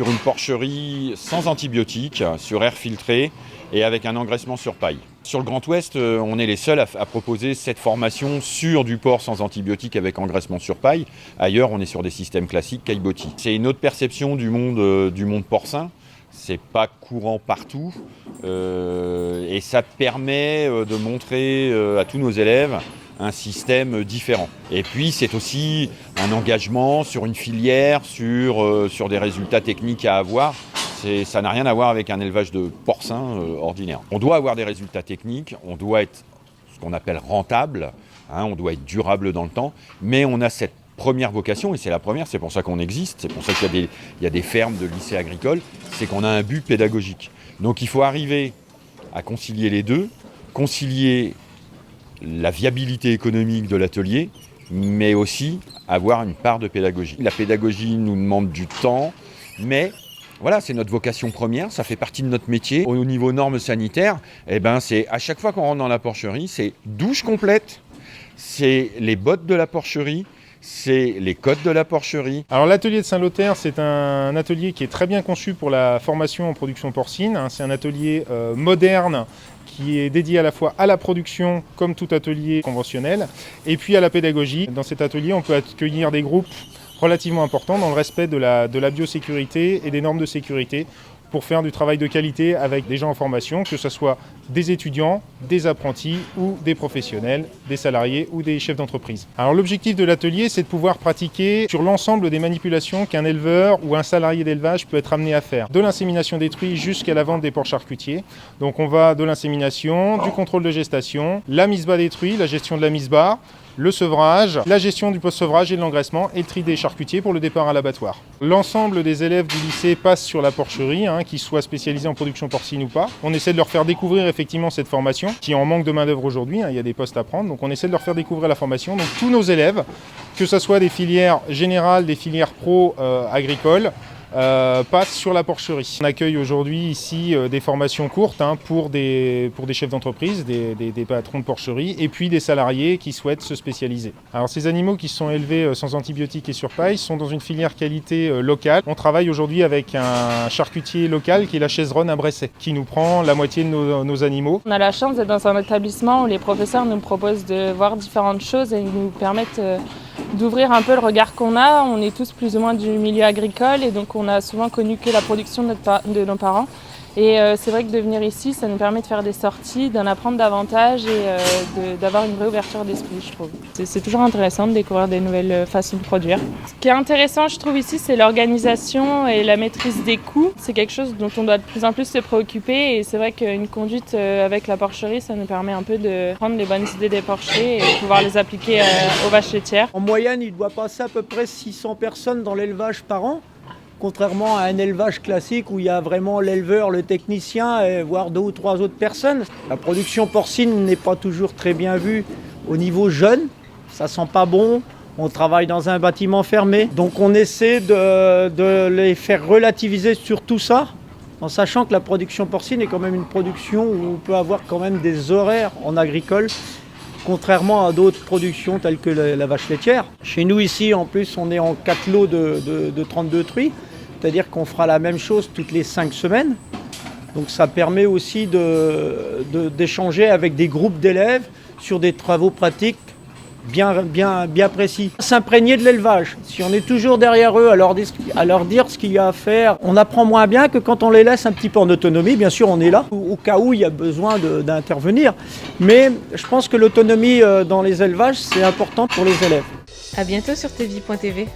sur une porcherie sans antibiotiques, sur air filtré et avec un engraissement sur paille. Sur le Grand Ouest, on est les seuls à proposer cette formation sur du porc sans antibiotiques avec engraissement sur paille. Ailleurs, on est sur des systèmes classiques caillebotis. C'est une autre perception du monde porcin. C'est pas courant partout et ça permet de montrer à tous nos élèves un système différent. Et puis c'est aussi un engagement sur une filière, sur des résultats techniques à avoir. Ça n'a rien à voir avec un élevage de porcins ordinaire. On doit avoir des résultats techniques, on doit être ce qu'on appelle rentable, on doit être durable dans le temps, mais on a cette première vocation, et c'est la première, c'est pour ça qu'on existe, c'est pour ça qu'il y a des fermes de lycées agricoles, c'est qu'on a un but pédagogique. Donc il faut arriver à concilier les deux, concilier la viabilité économique de l'atelier, mais aussi avoir une part de pédagogie. La pédagogie nous demande du temps, mais voilà, c'est notre vocation première, ça fait partie de notre métier. Au niveau normes sanitaires, c'est à chaque fois qu'on rentre dans la porcherie, c'est douche complète, c'est les bottes de la porcherie, c'est les codes de la porcherie. Alors l'atelier de Saint-Lothaire, c'est un atelier qui est très bien conçu pour la formation en production porcine. C'est un atelier moderne qui est dédié à la fois à la production, comme tout atelier conventionnel, et puis à la pédagogie. Dans cet atelier, on peut accueillir des groupes relativement importants dans le respect de la biosécurité et des normes de sécurité pour faire du travail de qualité avec des gens en formation, que ce soit des étudiants, des apprentis ou des professionnels, des salariés ou des chefs d'entreprise. Alors l'objectif de l'atelier, c'est de pouvoir pratiquer sur l'ensemble des manipulations qu'un éleveur ou un salarié d'élevage peut être amené à faire. De l'insémination des truies jusqu'à la vente des porcs charcutiers. Donc on va de l'insémination, du contrôle de gestation, la mise bas des truies, la gestion de la mise bas, le sevrage, la gestion du post-sevrage et de l'engraissement et le tri des charcutiers pour le départ à l'abattoir. L'ensemble des élèves du lycée passent sur la porcherie, qu'ils soient spécialisés en production porcine ou pas. On essaie de leur faire découvrir effectivement cette formation qui est en manque de main d'œuvre aujourd'hui, il y a des postes à prendre, donc on essaie de leur faire découvrir la formation. Donc tous nos élèves, que ce soit des filières générales, des filières pro agricoles, passent sur la porcherie. On accueille aujourd'hui ici des formations courtes pour des chefs d'entreprise, des patrons de porcherie et puis des salariés qui souhaitent se spécialiser. Alors ces animaux qui sont élevés sans antibiotiques et sur paille sont dans une filière qualité locale. On travaille aujourd'hui avec un charcutier local qui est la Chaiseronne à Bresset, qui nous prend la moitié de nos animaux. On a la chance d'être dans un établissement où les professeurs nous proposent de voir différentes choses et nous permettent d'ouvrir un peu le regard qu'on a. On est tous plus ou moins du milieu agricole et donc on a souvent connu que la production de nos parents. Et c'est vrai que de venir ici, ça nous permet de faire des sorties, d'en apprendre davantage et d'avoir une vraie ouverture d'esprit, je trouve. C'est toujours intéressant de découvrir des nouvelles façons de produire. Ce qui est intéressant, je trouve, ici, c'est l'organisation et la maîtrise des coûts. C'est quelque chose dont on doit de plus en plus se préoccuper et c'est vrai qu'une conduite avec la porcherie, ça nous permet un peu de prendre les bonnes idées des porchers et de pouvoir les appliquer aux vaches laitières. En moyenne, il doit passer à peu près 600 personnes dans l'élevage par an. Contrairement à un élevage classique où il y a vraiment l'éleveur, le technicien, voire 2 ou 3 autres personnes. La production porcine n'est pas toujours très bien vue au niveau jeune, ça sent pas bon, on travaille dans un bâtiment fermé. Donc on essaie de les faire relativiser sur tout ça, en sachant que la production porcine est quand même une production où on peut avoir quand même des horaires en agricole, contrairement à d'autres productions telles que la vache laitière. Chez nous ici, en plus, on est en 4 lots de 32 truies. C'est-à-dire qu'on fera la même chose toutes les 5 semaines. Donc ça permet aussi d'échanger avec des groupes d'élèves sur des travaux pratiques bien précis. S'imprégner de l'élevage. Si on est toujours derrière eux à leur dire ce qu'il y a à faire, on apprend moins bien que quand on les laisse un petit peu en autonomie. Bien sûr, on est là au cas où il y a besoin d'intervenir. Mais je pense que l'autonomie dans les élevages, c'est important pour les élèves. À bientôt sur tvi.tv.